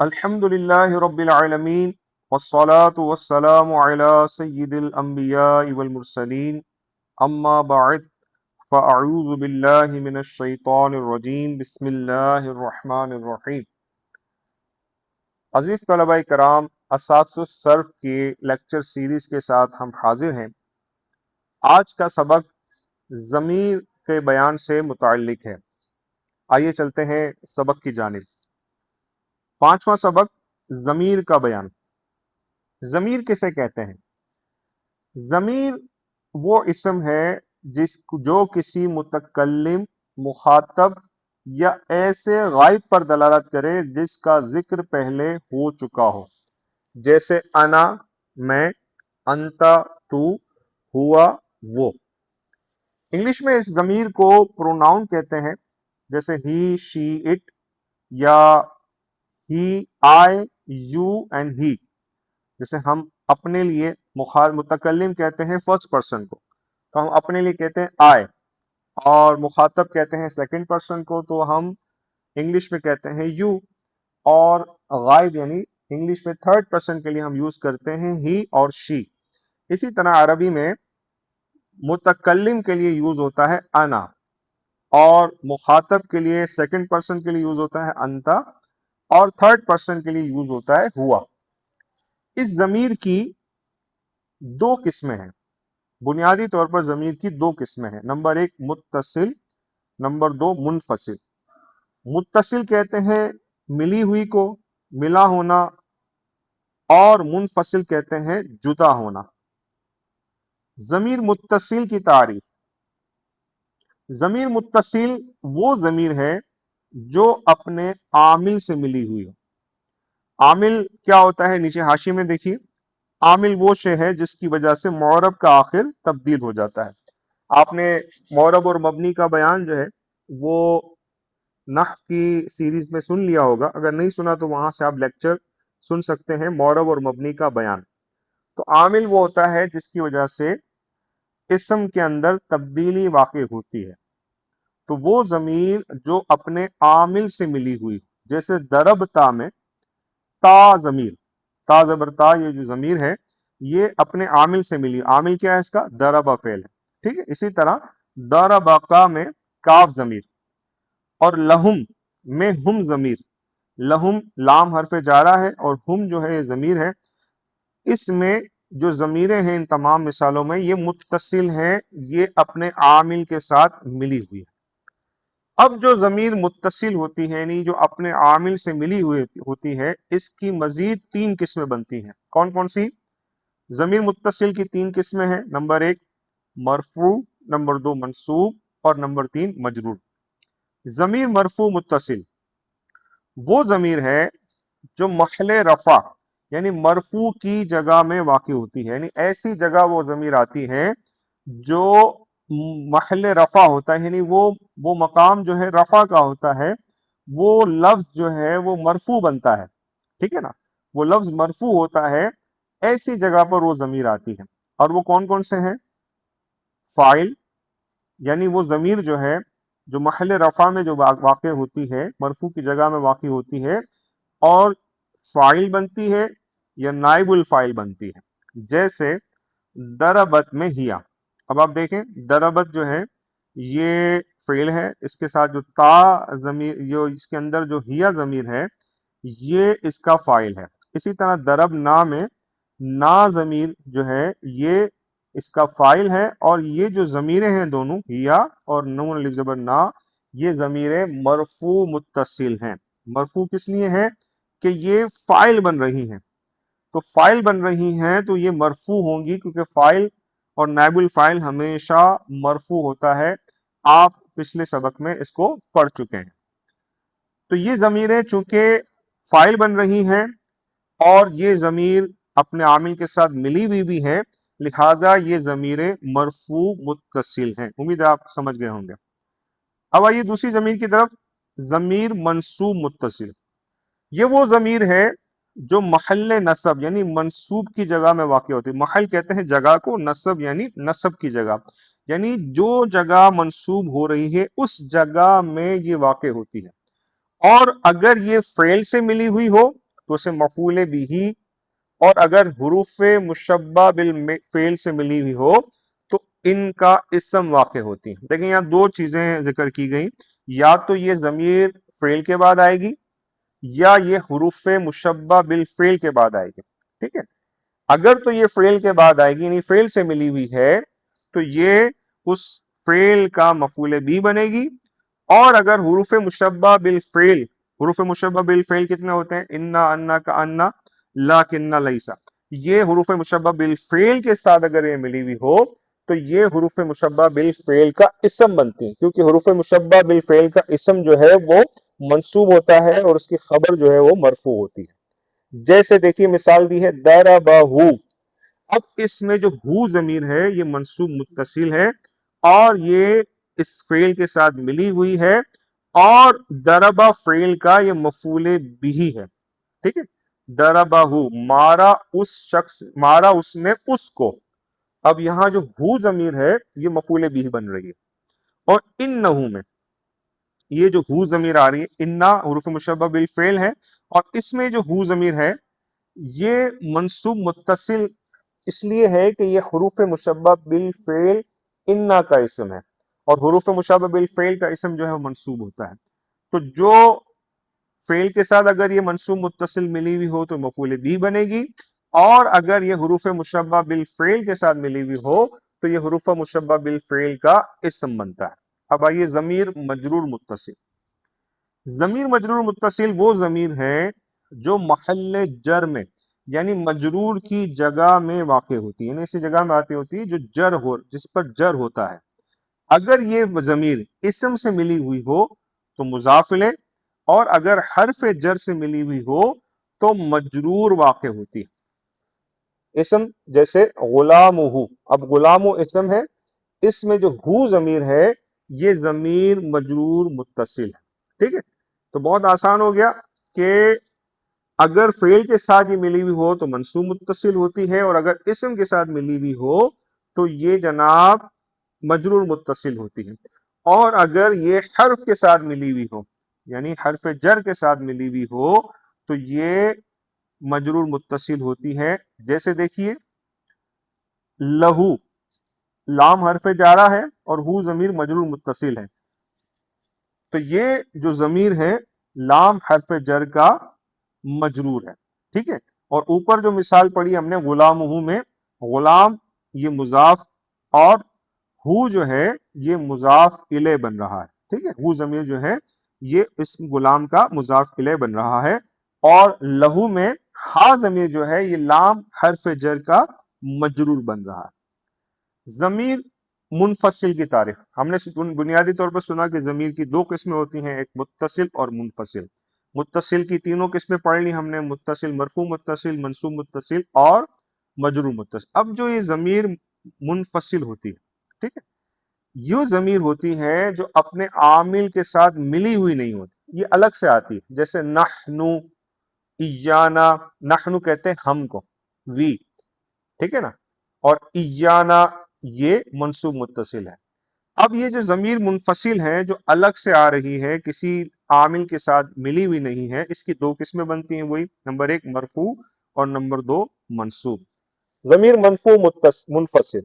الحمد للہ رب العالمین والصلاة والسلام علی سید الانبیاء والمرسلین اما بعد فاعوذ باللہ من الشیطان الرجیم بسم اللہ الرحمن الرحیم۔ عزیز طلبہ کرام، اساس الصرف کے لیکچر سیریز کے ساتھ ہم حاضر ہیں۔ آج کا سبق ضمیر کے بیان سے متعلق ہے۔ آئیے چلتے ہیں سبق کی جانب۔ پانچواں سبق ضمیر کا بیان۔ ضمیر کسے کہتے ہیں؟ ضمیر وہ اسم ہے جو کسی متکلم، مخاطب یا ایسے غائب پر دلالت کرے جس کا ذکر پہلے ہو چکا ہو، جیسے انا میں، انتا تو، ہوا وہ۔ انگلش میں اس ضمیر کو پروناؤن کہتے ہیں، جیسے ہی، شی، اٹ، یا ہی، آئی، یو اینڈ ہی۔ جیسے ہم اپنے لیے متکلم کہتے ہیں فرسٹ پرسن کو، تو ہم اپنے لیے کہتے ہیں آئی، اور مخاطب کہتے ہیں سیکنڈ پرسن کو، تو ہم انگلش میں کہتے ہیں یو، اور غائب یعنی انگلش میں تھرڈ پرسن کے لیے ہم یوز کرتے ہیں ہی اور شی۔ اسی طرح عربی میں متکلم کے لیے یوز ہوتا ہے انا، اور مخاطب کے لیے سیکنڈ پرسن کے لیے یوز ہوتا ہے انتا، اور تھرڈ پرسن کے لیے یوز ہوتا ہے ہوا۔ اس ضمیر کی دو قسمیں ہیں۔ بنیادی طور پر ضمیر کی دو قسمیں ہیں۔ نمبر ایک متصل، نمبر دو منفصل۔ متصل کہتے ہیں ملی ہوئی کو، ملا ہونا، اور منفصل کہتے ہیں جدا ہونا۔ ضمیر متصل کی تعریف۔ ضمیر متصل وہ ضمیر ہے جو اپنے عامل سے ملی ہوئی ہو۔ عامل کیا ہوتا ہے؟ نیچے حاشی میں دیکھیے، عامل وہ شے ہے جس کی وجہ سے معرب کا آخر تبدیل ہو جاتا ہے۔ آپ نے معرب اور مبنی کا بیان جو ہے وہ نحو کی سیریز میں سن لیا ہوگا، اگر نہیں سنا تو وہاں سے آپ لیکچر سن سکتے ہیں، معرب اور مبنی کا بیان۔ تو عامل وہ ہوتا ہے جس کی وجہ سے اسم کے اندر تبدیلی واقع ہوتی ہے۔ تو وہ ضمیر جو اپنے عامل سے ملی ہوئی، جیسے ضربتا میں تا ضمیر، تا زبر تا، یہ جو ضمیر ہے یہ اپنے عامل سے ملی۔ عامل کیا ہے اس کا؟ ضرب فعل ہے، ٹھیک ہے۔ اسی طرح ضربکا میں کاف ضمیر، اور لہم میں ہم ضمیر۔ لہم لام حرف جارہ ہے، اور ہم جو ہے یہ ضمیر ہے۔ اس میں جو ضمیریں ہیں ان تمام مثالوں میں یہ متصل ہیں، یہ اپنے عامل کے ساتھ ملی ہوئی ہے۔ اب جو ضمیر متصل ہوتی ہے یعنی جو اپنے عامل سے ملی ہوئی ہوتی ہے، اس کی مزید تین قسمیں بنتی ہیں۔ کون کون سی؟ ضمیر متصل کی تین قسمیں ہیں۔ نمبر ایک مرفوع، نمبر دو منصوب، اور نمبر تین مجرور۔ ضمیر مرفوع متصل وہ ضمیر ہے جو محل رفع یعنی مرفوع کی جگہ میں واقع ہوتی ہے، یعنی ایسی جگہ وہ ضمیر آتی ہے جو محل رفع ہوتا ہے، یعنی وہ مقام جو ہے رفع کا ہوتا ہے، وہ لفظ جو ہے وہ مرفوع بنتا ہے، ٹھیک ہے نا، وہ لفظ مرفوع ہوتا ہے، ایسی جگہ پر وہ ضمیر آتی ہے۔ اور وہ کون کون سے ہیں؟ فاعل، یعنی وہ ضمیر جو ہے جو محل رفع میں جو واقع ہوتی ہے، مرفوع کی جگہ میں واقع ہوتی ہے، اور فاعل بنتی ہے یا نائب الفاعل بنتی ہے، جیسے ضربت میں ہیا۔ اب آپ دیکھیں ضربت جو ہے یہ فعل ہے، اس کے ساتھ جو تا ضمیر، جو اس کے اندر جو ہیا ضمیر ہے یہ اس کا فاعل ہے۔ اسی طرح ضربنا میں نا ضمیر جو ہے یہ اس کا فاعل ہے، اور یہ جو ضمیریں ہیں دونوں ہیا اور نون الف زبر نا، یہ ضمیریں مرفوع متصل ہیں۔ مرفوع کس لیے ہے؟ کہ یہ فاعل بن رہی ہیں، تو فاعل بن رہی ہیں تو یہ مرفوع ہوں گی، کیونکہ فاعل اور نائب الفاعل ہمیشہ مرفوع ہوتا ہے۔ آپ پچھلے سبق میں اس کو پڑھ چکے ہیں۔ تو یہ ضمیریں چونکہ فاعل بن رہی ہیں اور یہ ضمیر اپنے عامل کے ساتھ ملی ہوئی بھی ہیں، لہٰذا یہ ضمیریں مرفوع متصل ہیں۔ امید ہے آپ سمجھ گئے ہوں گے۔ اب آئیے دوسری ضمیر کی طرف، ضمیر منصوب متصل۔ یہ وہ ضمیر ہے جو محل نصب یعنی منصوب کی جگہ میں واقع ہوتی ہے۔ محل کہتے ہیں جگہ کو، نصب یعنی نصب کی جگہ، یعنی جو جگہ منصوب ہو رہی ہے اس جگہ میں یہ واقع ہوتی ہے، اور اگر یہ فعل سے ملی ہوئی ہو تو اسے مفعول بھی، اور اگر حروف مشبہ بالفعل سے ملی ہوئی ہو تو ان کا اسم واقع ہوتی ہے۔ دیکھیں یہاں دو چیزیں ذکر کی گئی، یا تو یہ ضمیر فعل کے بعد آئے گی یا یہ حروف مشبہ بالفعل کے بعد آئے گی، ٹھیک ہے۔ اگر تو یہ فعل کے بعد آئے گی، یعنی فعل سے ملی ہوئی ہے، تو یہ اس فعل کا مفعول بھی بنے گی، اور اگر حروف مشبہ بالفعل، حروف مشبہ بالفعل کتنے ہوتے ہیں؟ انا، انا کا انا، لیکن لیسا، یہ حروف مشبہ بالفعل کے ساتھ اگر یہ ملی ہوئی ہو تو یہ حروف مشبہ بالفعل کا اسم بنتی ہیں، کیونکہ حروف مشبہ بالفعل کا اسم جو ہے وہ منصوب ہوتا ہے اور اس کی خبر جو ہے وہ مرفوع ہوتی ہے۔ جیسے دیکھیے مثال دی ہے ضربہ، اب اس میں جو ہو ضمیر ہے یہ منصوب متصل ہے اور یہ اس فعل کے ساتھ ملی ہوئی ہے، اور ضربہ فعل کا یہ مفعول بھی ہے، ٹھیک ہے۔ ضربہ، مارا اس شخص، مارا اس نے اس کو، اب یہاں جو ہو ضمیر ہے یہ مفعول بھی بن رہی ہے، اور انہو میں یہ جو ہو ضمیر آ رہی ہے، انا حروف مشبہ بالفعل ہے، اور اس میں جو ہو ضمیر ہے یہ منصوب متصل اس لیے ہے کہ یہ حروف مشبہ بالفعل انا کا اسم ہے، اور حروف مشبہ بالفعل کا اسم جو ہے وہ منصوب ہوتا ہے، تو جو فعل کے ساتھ اگر یہ منصوب متصل ملی ہوئی ہو تو مفعول بھی بنے گی، اور اگر یہ حروف مشبہ بالفعل کے ساتھ ملی ہوئی ہو تو یہ حروف مشبہ بالفعل کا اسم بنتا ہے۔ اب آئیے ضمیر مجرور متصل۔ ضمیر مجرور متصل وہ ضمیر ہے جو محل جر میں، یعنی مجرور کی جگہ میں واقع ہوتی ہے، یعنی اسی جگہ میں آتی ہوتی ہے جو جر ہو، جس پر جر ہوتا ہے۔ اگر یہ ضمیر اسم سے ملی ہوئی ہو تو مضاف الیہ، اور اگر حرف جر سے ملی ہوئی ہو تو مجرور واقع ہوتی ہے۔ اسم جیسے غلامہ، اب غلام اسم ہے، اس میں جو ہو ضمیر ہے یہ ضمیر مجرور متصل ہے، ٹھیک ہے۔ تو بہت آسان ہو گیا کہ اگر فعل کے ساتھ یہ ملی ہوئی ہو تو منصوب متصل ہوتی ہے، اور اگر اسم کے ساتھ ملی ہوئی ہو تو یہ جناب مجرور متصل ہوتی ہے، اور اگر یہ حرف کے ساتھ ملی ہوئی ہو، یعنی حرف جر کے ساتھ ملی ہوئی ہو تو یہ مجرور متصل ہوتی ہے۔ جیسے دیکھیے لہو، لام حرف جارہ ہے اور ہو ضمیر مجرور متصل ہے، تو یہ جو ضمیر ہے لام حرف جر کا مجرور ہے، ٹھیک ہے۔ اور اوپر جو مثال پڑھی ہم نے غلامہ میں، غلام یہ مضاف اور ہو جو ہے یہ مضاف الیہ بن رہا ہے، ٹھیک ہے۔ ہو ضمیر جو ہے یہ اس غلام کا مضاف الیہ بن رہا ہے، اور لہو میں ہا ضمیر جو ہے یہ لام حرف جر کا مجرور بن رہا ہے۔ ضمیر منفصل کی تعریف، ہم نے بنیادی طور پر سنا کہ ضمیر کی دو قسمیں ہوتی ہیں، ایک متصل اور منفصل۔ متصل کی تینوں قسمیں پڑھ لی ہم نے، متصل، مرفوع متصل، منصوب متصل اور مجرور متصل۔ اب جو یہ ضمیر منفصل ہوتی ہے، ٹھیک ہے، یہ ضمیر ہوتی ہے جو اپنے عامل کے ساتھ ملی ہوئی نہیں ہوتی، یہ الگ سے آتی ہے، جیسے نحنو، ایانا، نحنو کہتے ہیں ہم کو، وی، ٹھیک ہے نا، اور ایانا یہ منصوب متصل ہے۔ اب یہ جو ضمیر منفصل ہے جو الگ سے آ رہی ہے، کسی عامل کے ساتھ ملی ہوئی نہیں ہے، اس کی دو قسمیں بنتی ہیں، وہی نمبر ایک مرفوع اور نمبر دو منصوب۔ ضمیر مرفوع منفصل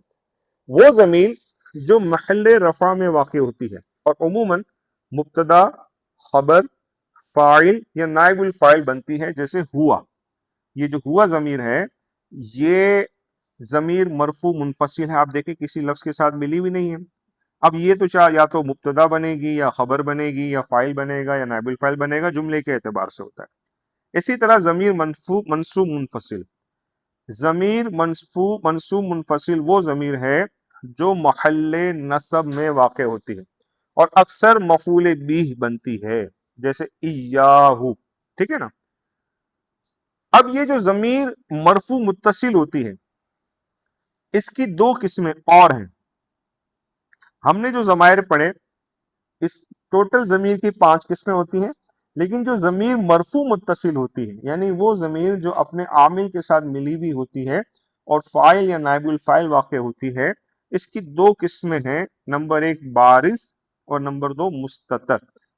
وہ ضمیر جو محل رفع میں واقع ہوتی ہے اور عموماً مبتدا، خبر، فاعل یا نائب الفاعل بنتی ہے، جیسے ہوا، یہ جو ہوا ضمیر ہے یہ ضمیر مرفوع منفصل ہے، آپ دیکھیں کسی لفظ کے ساتھ ملی ہوئی نہیں ہے۔ اب یہ تو چاہے یا تو مبتدا بنے گی یا خبر بنے گی یا فاعل بنے گا یا نائب الفاعل بنے گا، جملے کے اعتبار سے ہوتا ہے۔ اسی طرح ضمیر منصوب منفصل، ضمیر منصوب منفصل وہ ضمیر ہے جو محل نصب میں واقع ہوتی ہے اور اکثر مفعول بھی بنتی ہے، جیسے ایاہو، ٹھیک ہے نا۔ اب یہ جو ضمیر مرفوع متصل ہوتی ہے اس کی دو قسمیں اور ہیں۔ ہم نے جو ضمائر پڑھے، اس ٹوٹل ضمیر کی 5 قسمیں ہوتی ہیں، لیکن جو ضمیر مرفوع متصل ہوتی ہے یعنی وہ ضمیر جو اپنے عامل کے ساتھ ملی ہوئی ہوتی ہے اور فاعل یا نائب الفاعل واقع ہوتی ہے، اس کی 2 قسمیں ہیں، نمبر 1 بارز اور نمبر 2 مستتر۔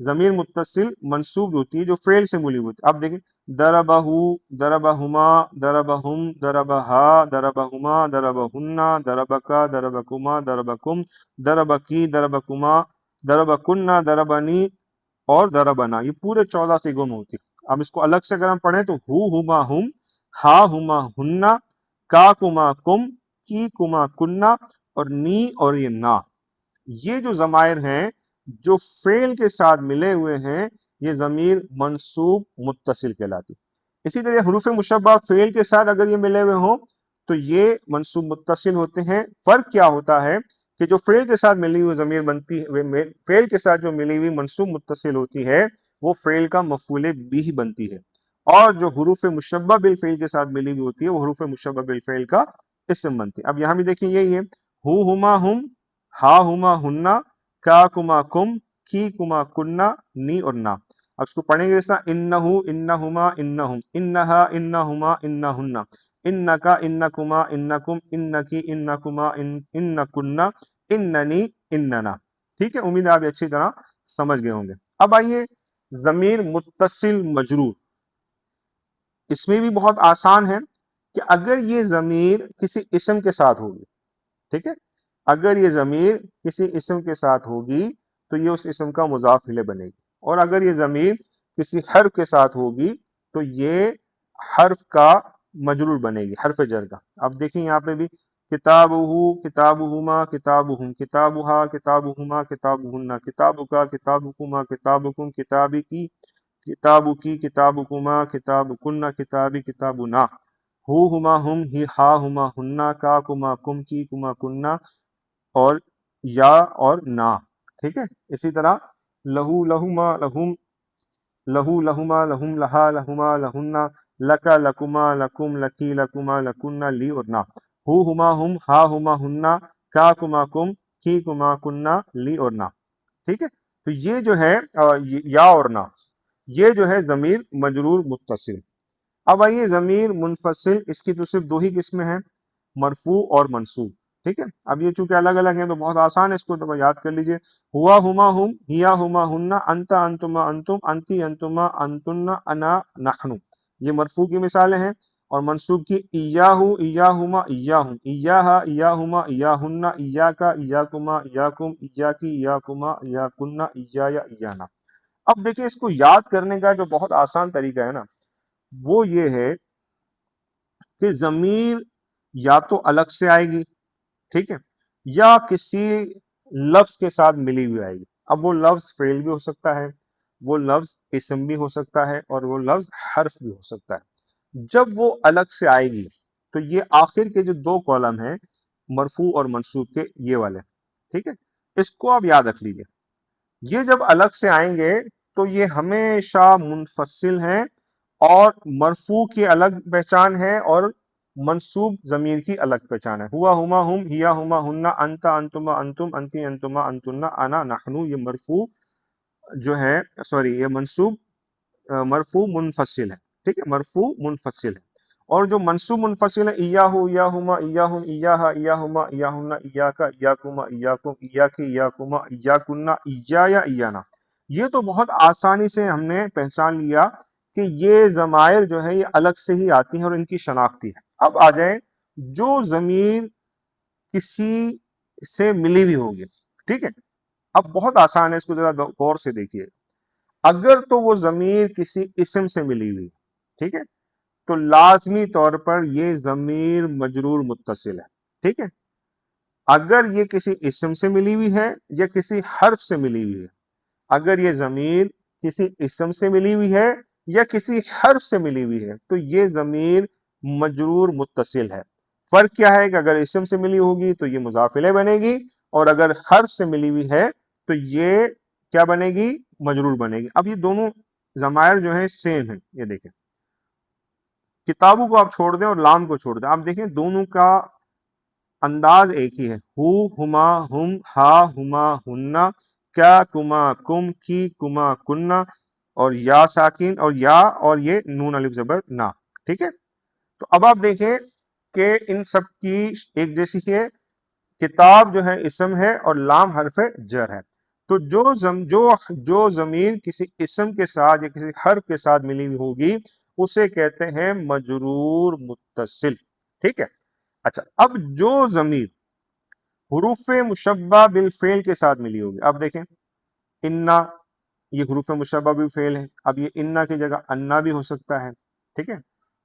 ضمیر متصل منصوب ہوتی ہے جو فعل سے ملی ہوئی ہوتی ہے. اب دیکھیں ضربہ، ضربہما، ضربہم، ضربہا، ضربہما، ضربہن، ضربکا، ضربکما، ضربکم، ضربکی، ضربکما، ضربکن، ضربنی اور ضربنا. یہ پورے 14 صیغوں میں ہوتی ہے. اب اس کو الگ سے اگر ہم پڑھیں تو ہما ہم، ہا ہما ہننا، کا کما کم، کی کما کننا اور نی اور یہ نا. یہ جو ضمائر ہیں جو فعل کے ساتھ ملے ہوئے ہیں یہ ضمیر منصوب متصل کہلاتی. اسی طرح حروف مشبہ فعل کے ساتھ اگر یہ ملے ہوئے ہوں تو یہ منصوب متصل ہوتے ہیں. فرق کیا ہوتا ہے کہ جو فعل کے ساتھ ملی ہوئی ضمیر بنتی ہے، فعل کے ساتھ جو ملی ہوئی منصوب متصل ہوتی ہے وہ فعل کا مفعول بھی بنتی ہے، اور جو حروف مشبہ بالفعل کے ساتھ ملی ہوئی ہوتی ہے وہ حروف مشبہ بالفعل کا اسم بنتی ہے. اب یہاں بھی دیکھیں یہی ہے، ہما ہم، ہا ہما ہننا، کا کما کم، کی کما کننا، نی اور نا. اب اس کو پڑھیں گے جیسا انہو، انہما، انہم، انہا، انہما، انہن، انکا، انکما، انکم، انکی، انکما، انکنہ، اننی، اننا. ٹھیک ہے، امید ہے آپ اچھی طرح سمجھ گئے ہوں گے. اب آئیے ضمیر متصل مجرور. اس میں بھی بہت آسان ہے کہ اگر یہ ضمیر کسی اسم کے ساتھ ہوگی، ٹھیک ہے، اگر یہ ضمیر کسی اسم کے ساتھ ہوگی تو یہ اس اسم کا مضاف الیہ بنے گی، اور اگر یہ ضمیر کسی حرف کے ساتھ ہوگی تو یہ حرف کا مجرور بنے گی، حرف جر کا. اب دیکھیں یہاں پہ بھی کتابہ، کتابہما، کتابہم، کتابہا، کتابہما، کتابہن، کتابکا، کتابکما، کتابکم، کتابکی، کتابکی، کتابکما، کتابکن، کتابی، کتابنا، ہما ہم، ہی، ہا ہما ہننا، کا کما کم، کی کما کننا اور یا اور نا. ٹھیک ہے، اسی طرح لہو، لہما، لہم، لہو، لہما، لہم، لہا، لہما، لہنہ، لکا، لکما، لکم، لکی، لکما، لکنہ، لی اور نا. ہما ہم، ہا ہما ہننا، کا کما کم، کی کما کننا، لی اور نا. ٹھیک ہے، تو یہ جو ہے یا اور نا، یہ جو ہے ضمیر مجرور متصل. اب آئیے ضمیر منفصل، اس کی تو صرف دو ہی قسمیں ہیں، مرفوع اور منصوب. ٹھیک ہے، اب یہ چونکہ الگ الگ ہیں تو بہت آسان ہے، اس کو تو یاد کر لیجئے. ہوا ہما ہم، ہیا ہما ہننا، انتا انتما انتم، انتی انتما انتن، انا نحن. یہ مرفوع کی مثالیں ہیں. اور منصوب کی ایاہو، ایاہما، ایاہم، ایاہا، ایاہما، ایاہن، ایاکا، ایاکما، ایاکم، ایاکی، ایاکما، ایاکن، ایایا، ایانا. اب دیکھیں اس کو یاد کرنے کا جو بہت آسان طریقہ ہے نا وہ یہ ہے کہ ضمیر یا تو الگ سے آئے گی، ٹھیک ہے، یا کسی لفظ کے ساتھ ملی ہوئی آئے گی. اب وہ لفظ فعل بھی ہو سکتا ہے، وہ لفظ اسم بھی ہو سکتا ہے، اور وہ لفظ حرف بھی ہو سکتا ہے. جب وہ الگ سے آئے گی تو یہ آخر کے جو دو کالم ہیں مرفوع اور منصوب کے یہ والے، ٹھیک ہے، اس کو آپ یاد رکھ لیجئے. یہ جب الگ سے آئیں گے تو یہ ہمیشہ منفصل ہیں، اور مرفوع کی الگ پہچان ہے اور منصوب ضمیر کی الگ پہچان ہے. ہوا ہما ہم، ہیا ہما ہننا، انتا انتما انتم، انتی انتما انتن، انا نحن. یہ مرفوع جو ہے، سوری، یہ منصوب مرفوع منفصل ہے. ٹھیک ہے، مرفوع منفصل ہے. اور جو منصوب منفصل ہے ایاہو، ایاہما، ایاہم، ایاہا، ایاہما، ایاہن، ایاکا، ایاکما، ایاکم، ایاکی، ایاکما، ایاکن، ایایا، ایانا. یہ تو بہت آسانی سے ہم نے پہچان لیا کہ یہ ضمائر جو ہے یہ الگ سے ہی آتی ہیں اور ان کی شناختی ہے. اب آ جائیں جو ضمیر کسی سے ملی ہوئی ہوگی، ٹھیک ہے، اب بہت آسان ہے، اس کو ذرا غور سے دیکھیے. اگر تو وہ ضمیر کسی اسم سے ملی ہوئی، ٹھیک ہے، تو لازمی طور پر یہ ضمیر مجرور متصل ہے. ٹھیک ہے، اگر یہ کسی اسم سے ملی ہوئی ہے یا کسی حرف سے ملی ہوئی ہے، اگر یہ ضمیر کسی اسم سے ملی ہوئی ہے یا کسی حرف سے ملی ہوئی ہے تو یہ ضمیر مجرور متصل ہے. فرق کیا ہے کہ اگر اسم سے ملی ہوگی تو یہ مضاف الیہ بنے گی، اور اگر حرف سے ملی ہوئی ہے تو یہ کیا بنے گی؟ مجرور بنے گی. اب یہ دونوں ضمائر جو ہیں سیم ہیں. یہ دیکھیں، کتابوں کو آپ چھوڑ دیں اور لام کو چھوڑ دیں، آپ دیکھیں دونوں کا انداز ایک ہی ہے. ہما ہم، ہا ہما ہننا، کیا کما کم، کی کما کننا، اور یا ساکن اور یا اور یہ نون الف زبر نا. ٹھیک ہے، تو اب آپ دیکھیں کہ ان سب کی ایک جیسی ہے. کتاب جو ہے اسم ہے اور لام حرف جر ہے. تو جو ضمیر کسی اسم کے ساتھ یا کسی حرف کے ساتھ ملی ہوئی ہوگی اسے کہتے ہیں مجرور متصل. ٹھیک ہے. اچھا اب جو ضمیر حروف مشبہ بالفعل کے ساتھ ملی ہوگی، اب دیکھیں انا، یہ حروف مشبہ بالفعل ہے. اب یہ انا کی جگہ انا بھی ہو سکتا ہے. ٹھیک ہے.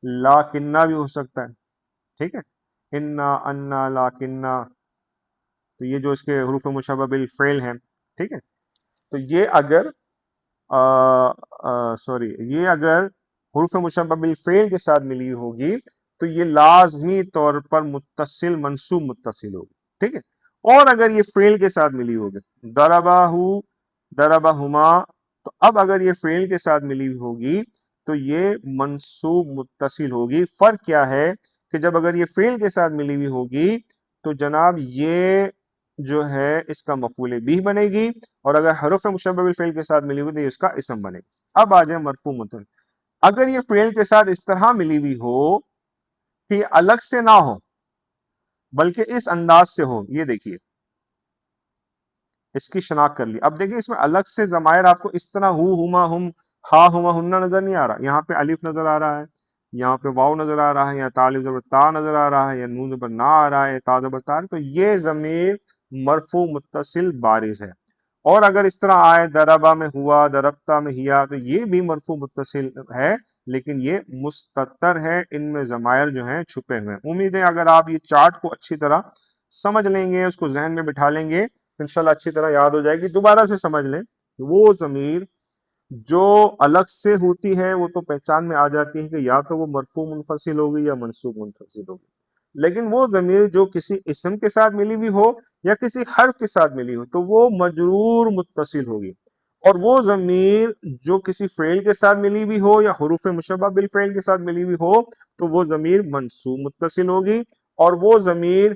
لاکنہ بھی ہو سکتا ہے. ٹھیک ہے. انا انا لاکنہ، تو یہ جو اس کے حروف مشبہ بالفعل ہیں. ٹھیک ہے. تو یہ اگر یہ اگر حروف مشبہ بالفعل کے ساتھ ملی ہوگی تو یہ لازمی طور پر متصل منصوب متصل ہوگی. ٹھیک ہے. اور اگر یہ فعل کے ساتھ ملی ہوگی، ضربہ ضربہما، تو اب اگر یہ فعل کے ساتھ ملی ہوگی تو یہ منصوب متصل ہوگی. فرق کیا ہے کہ جب اگر یہ فعل کے ساتھ ملی ہوئی ہوگی تو جناب یہ جو ہے اس کا مفعول بھی بنے گی، اور اگر حروف مشبہ بالفعل کے ساتھ ملی ہوئی تو یہ اس کا اسم بنے گی. اب آ جائیں مرفوع متصل. اگر یہ فعل کے ساتھ اس طرح ملی ہوئی ہو کہ یہ الگ سے نہ ہو بلکہ اس انداز سے ہو، یہ دیکھیے اس کی شناخت کر لی. اب دیکھیے اس میں الگ سے ضمائر آپ کو اس طرح ہما ہم ہا ہما ہننا نظر نہیں آ رہا. یہاں پہ الف نظر آ رہا ہے، یہاں پہ واو نظر آ رہا ہے، یا تا الف زبر تا نظر آ رہا ہے، یا نون زبر نا آ رہا ہے، تا زبر تا. تو یہ ضمیر مرفوع متصل بارز ہے. اور اگر اس طرح آئے دربا میں ہوا، دربتا میں ہیا، تو یہ بھی مرفوع متصل ہے لیکن یہ مستتر ہے، ان میں ضمائر جو ہیں چھپے ہوئے ہیں. امید ہے اگر آپ یہ چارٹ کو اچھی طرح سمجھ لیں گے، اس کو ذہن میں بٹھا لیں گے تو انشاءاللہ اچھی طرح یاد ہو جائے گی. دوبارہ سے سمجھ لیں، وہ ضمیر جو الگ سے ہوتی ہے وہ تو پہچان میں آ جاتی ہے کہ یا تو وہ مرفوع منفصل ہوگی یا منصوب منفصل ہوگی. لیکن وہ ضمیر جو کسی اسم کے ساتھ ملی ہوئی ہو یا کسی حرف کے ساتھ ملی ہو تو وہ مجرور متصل ہوگی. اور وہ ضمیر جو کسی فعل کے ساتھ ملی ہوئی ہو یا حروف مشبہ بالفعل کے ساتھ ملی ہوئی ہو تو وہ ضمیر منصوب متصل ہوگی. اور وہ ضمیر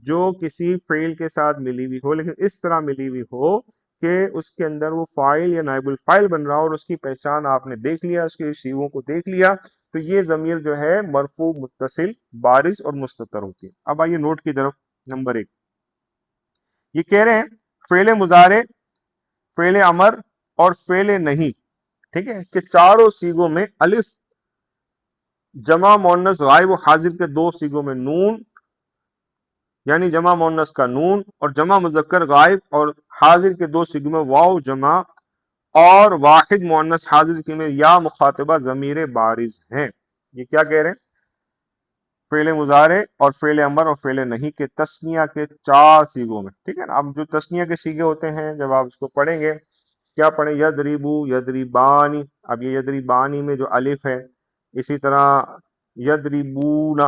جو کسی فعل کے ساتھ ملی ہوئی ہو لیکن اس طرح ملی ہوئی ہو کہ اس کے اندر وہ فاعل یا نائب الفاعل بن رہا ہو اور اس کی پہچان آپ نے دیکھ لیا، اس کے سیغوں کو دیکھ لیا، تو یہ ضمیر جو ہے مرفوع متصل بارز اور مستتر ہوتی ہے. اب آئیے نوٹ کی طرف. نمبر 1 یہ کہہ رہے ہیں فعل مضارع، فعل امر اور فعل نہیں، ٹھیک ہے، کہ چاروں سیغوں میں الف، جمع مؤنث غائب و حاضر کے دو سیغوں میں نون یعنی جمع مؤنث کا نون، اور جمع مذکر غائب اور حاضر کے دو سیغوں میں واو جمع، اور واحد مؤنث حاضر کے میں یا مخاطبہ ضمیر بارز ہیں. یہ کیا کہہ رہے ہیں؟ فعل مضارع اور فعل امر اور فعل نہیں کے تثنیہ کے 4 سیغوں میں. ٹھیک ہے نا. اب جو تثنیہ کے سیغے ہوتے ہیں جب آپ اس کو پڑھیں گے، کیا پڑھیں؟ یضربو، یضربانی. اب یہ یضربانی میں جو الف ہے، اسی طرح یضربون،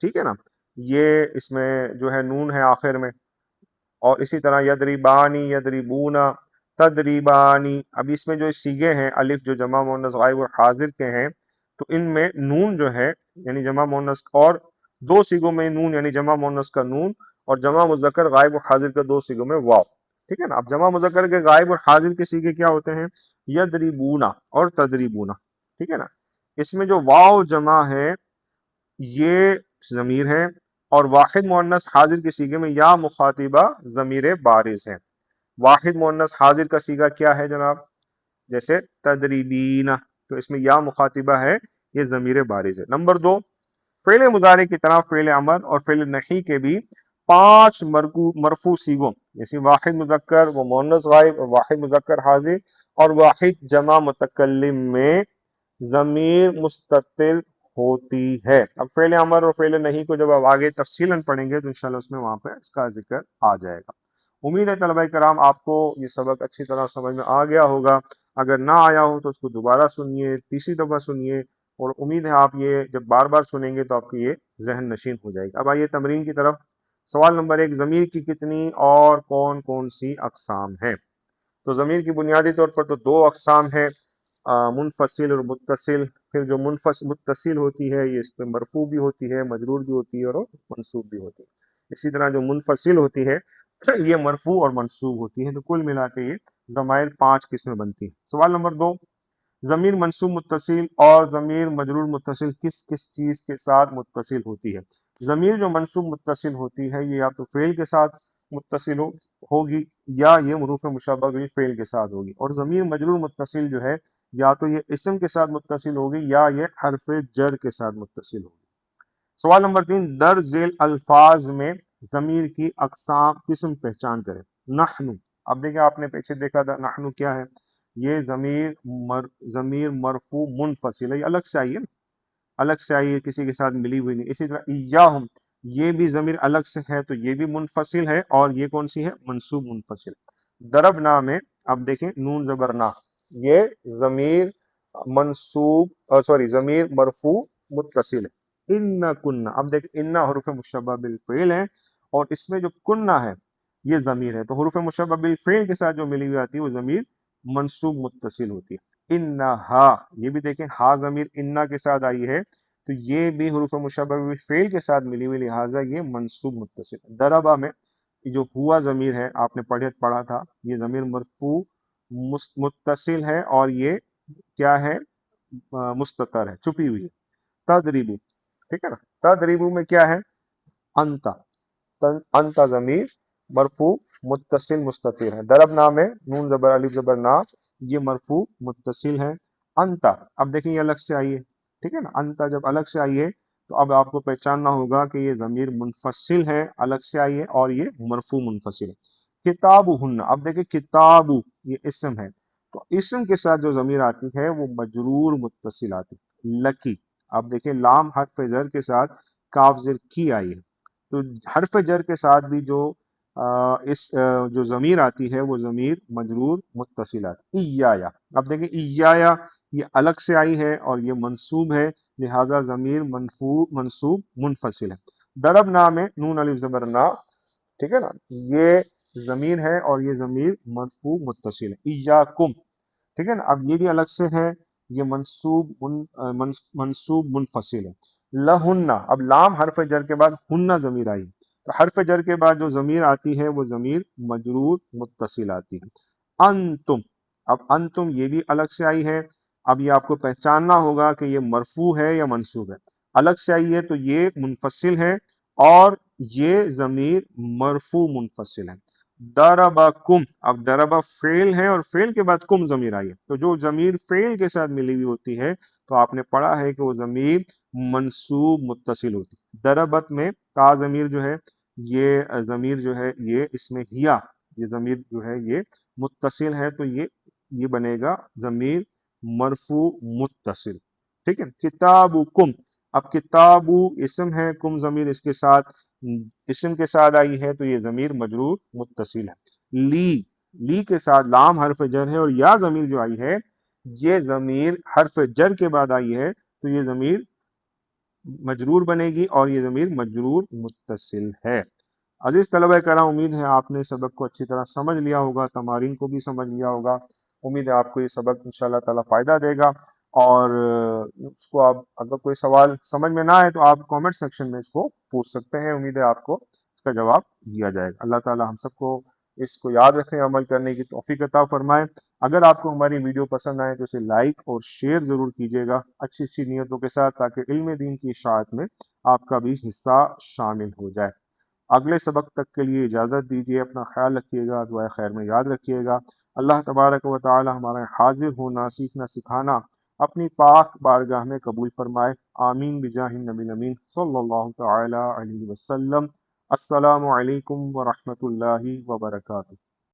ٹھیک ہے نا، یہ اس میں جو ہے نون ہے آخر میں، اور اسی طرح یضربانی، یضربون، تدریبانی. اب اس میں جو سیغے ہیں الف جو جمع مؤنث غائب اور حاضر کے ہیں تو ان میں نون جو ہے یعنی جمع مؤنث، اور دو سیغوں میں نون یعنی جمع مؤنث کا نون، اور جمع مذکر غائب اور حاضر کے دو سیغوں میں واو. ٹھیک ہے نا. اب جمع مذکر کے غائب اور حاضر کے سیغے کیا ہوتے ہیں؟ یضربون اور تدریبون. ٹھیک ہے نا. اس میں جو واو جمع ہے یہ ضمیر ہے، اور واحد مؤنث حاضر کے سیغے میں یا مخاطبہ ضمیر بارز ہے. واحد مؤنث حاضر کا سیغہ کیا ہے جناب؟ جیسے تدریبین، تو اس میں یا مخاطبہ ہے، یہ ضمیر بارز ہے. نمبر 2 فعل مضارع کی طرح فعل امر اور فعل نہیں کے بھی 5 مرفوع سیغوں جیسے واحد مذکر و مؤنث غائب اور واحد مذکر حاضر اور واحد جمع متکلم میں ضمیر مستتر ہوتی ہے. اب فعل امر اور فعل نہیں کو جب آپ آگے تفصیلاً پڑھیں گے تو انشاءاللہ اس میں وہاں پہ اس کا ذکر آ جائے گا. امید ہے طلبہ کرام آپ کو یہ سبق اچھی طرح سمجھ میں آ گیا ہوگا. اگر نہ آیا ہو تو اس کو دوبارہ سنیے، تیسری دفعہ سنیے، اور امید ہے آپ یہ جب بار بار سنیں گے تو آپ کی یہ ذہن نشین ہو جائے گا. اب آئیے تمرین کی طرف. سوال نمبر 1 ضمیر کی کتنی اور کون کون سی اقسام ہیں؟ تو ضمیر کی بنیادی طور پر تو 2 اقسام ہیں، منفصل اور متصل. پھر جو متصل ہوتی ہے یہ اس پہ مرفوع بھی ہوتی ہے، مجرور بھی ہوتی ہے اور منصوب بھی ہوتی ہے. اسی طرح جو منفصل ہوتی ہے یہ مرفوع اور منصوب ہوتی ہے. تو کل ملا کے یہ ضمائر 5 قسمیں بنتی ہیں. سوال نمبر 2 ضمیر منصوب متصل اور ضمیر مجرور متصل کس کس چیز کے ساتھ متصل ہوتی ہے؟ ضمیر جو منصوب متصل ہوتی ہے یہ یا تو فعل کے ساتھ متصل ہوگی یا یہ حروف مشبہ بالفعل کے ساتھ ہوگی. اور ضمیر مجرور متصل جو ہے یا تو یہ اسم کے ساتھ متصل ہوگی یا یہ حرف جر کے ساتھ متصل ہوگی. سوال نمبر 3، درج ذیل الفاظ میں ضمیر کی اقسام قسم پہچان کریں. نحن، اب دیکھیں آپ نے پیچھے دیکھا تھا نحن کیا ہے، یہ ضمیر مرفوع منفصل ہے، یہ الگ سے آئی ہے، الگ سے آئی ہے، کسی کے ساتھ ملی ہوئی نہیں. اسی طرح ایاہم، یہ بھی ضمیر الگ سے ہے تو یہ بھی منفصل ہے، اور یہ کون سی ہے؟ منصوب منفصل. ضربنا میں اب دیکھیں نون زبر نا، یہ ضمیر ضمیر مرفوع متصل ہے. ان کننا، اب دیکھیں ان حروف مشبہ بالفعل ہے اور اس میں جو کننا ہے یہ ضمیر ہے، تو حروف مشبہ بالفعل کے ساتھ جو ملی ہوئی آتی ہے وہ ضمیر منصوب متصل ہوتی ہے. انہا، یہ بھی دیکھیں ہا ضمیر انا کے ساتھ آئی ہے تو یہ بھی حروف مشبہ بالفعل کے ساتھ ملی ہوئی، لہٰذا یہ منصوب متصل. ضربہ میں جو ہوا ضمیر ہے آپ نے پڑھا تھا، یہ ضمیر مرفوع متصل ہے اور یہ کیا ہے؟ مستتر ہے، چھپی ہوئی ہے. تدریبو، ٹھیک ہے نا، تدریبو میں کیا ہے؟ انتا، انتا ضمیر مرفوع متصل مستتر ہے. ضربنا میں نون زبر الف زبر نا، یہ مرفوع متصل ہے. انتا، اب دیکھیں یہ الگ سے آئی ہے، ٹھیک ہے نا، انتا جب الگ سے آئی ہے تو اب آپ کو پہچاننا ہوگا کہ یہ ضمیر منفصل ہے، الگ سے آئی ہے اور یہ مرفوع منفصل ہے. کتابہن، اب دیکھیں کتابو یہ اسم ہے تو اسم کے ساتھ جو ضمیر آتی ہے وہ مجرور متصل آتی ہے. لکی، اب دیکھیں لام حرف جر کے ساتھ کاف زیر کی آئی ہے تو حرف جر کے ساتھ بھی جو ضمیر آتی ہے وہ ضمیر مجرور متصل آتی ہے. ایایا، اب دیکھیں ایایا یہ الگ سے آئی ہے اور یہ منصوب ہے، لہذا ضمیر منصوب منفصل ہے. ضربنا میں نون الف زبر نا، ٹھیک ہے نا، یہ ضمیر ہے اور یہ ضمیر مرفوع متصل ہے. ایاکم، ٹھیک ہے نا، اب یہ بھی الگ سے ہے، یہ منصوب منفصل ہے. لہن، اب لام حرف جر کے بعد ہنہ ضمیر آئی تو حرف جر کے بعد جو ضمیر آتی ہے وہ ضمیر مجرور متصل آتی ہے. انتم، اب انتم یہ بھی الگ سے آئی ہے، اب یہ آپ کو پہچاننا ہوگا کہ یہ مرفوع ہے یا منصوب ہے. الگ سے آئی ہے تو یہ منفصل ہے اور یہ ضمیر مرفوع منفصل ہے. ضربکم، اب ضرب فعل ہے اور فعل کے بعد کم ضمیر آئی ہے تو جو ضمیر فعل کے ساتھ ملی ہوئی ہوتی ہے تو آپ نے پڑھا ہے کہ وہ ضمیر منصوب متصل ہوتی ہے. ضربت میں کا ضمیر جو ہے یہ ضمیر جو ہے یہ اس میں ہیا، یہ ضمیر جو ہے یہ متصل ہے تو یہ بنے گا ضمیر مرفوع متصل، ٹھیک ہے. کتابکم، اب کتابو اسم ہے، کم ضمیر اس کے ساتھ اسم کے ساتھ آئی ہے تو یہ ضمیر مجرور متصل ہے. لی کے ساتھ لام حرف جر ہے اور یا ضمیر جو آئی ہے یہ ضمیر حرف جر کے بعد آئی ہے تو یہ ضمیر مجرور بنے گی اور یہ ضمیر مجرور متصل ہے. عزیز طلبہ کرام، امید ہے آپ نے سبق کو اچھی طرح سمجھ لیا ہوگا، تمارین کو بھی سمجھ لیا ہوگا. امید ہے آپ کو یہ سبق انشاءاللہ تعالی فائدہ دے گا اور اس کو آپ اگر کوئی سوال سمجھ میں نہ آئے تو آپ کامنٹ سیکشن میں اس کو پوچھ سکتے ہیں، امید ہے آپ کو اس کا جواب دیا جائے گا. اللہ تعالی ہم سب کو اس کو یاد رکھیں، عمل کرنے کی توفیق عطا فرمائے. اگر آپ کو ہماری ویڈیو پسند آئے تو اسے لائک اور شیئر ضرور کیجیے گا اچھی نیتوں کے ساتھ، تاکہ علم دین کی اشاعت میں آپ کا بھی حصہ شامل ہو جائے. اگلے سبق تک کے لیے اجازت دیجیے، اپنا خیال رکھیے گا، دعائے خیر میں یاد رکھیے گا. اللہ تبارک و تعالی ہمارے حاضر ہونا، سیکھنا سکھانا اپنی پاک بارگاہ میں قبول فرمائے. آمین بجاہ النبی الامین صلی اللہ تعالی علیہ وسلم. السلام علیکم ورحمۃ اللہ وبرکاتہ.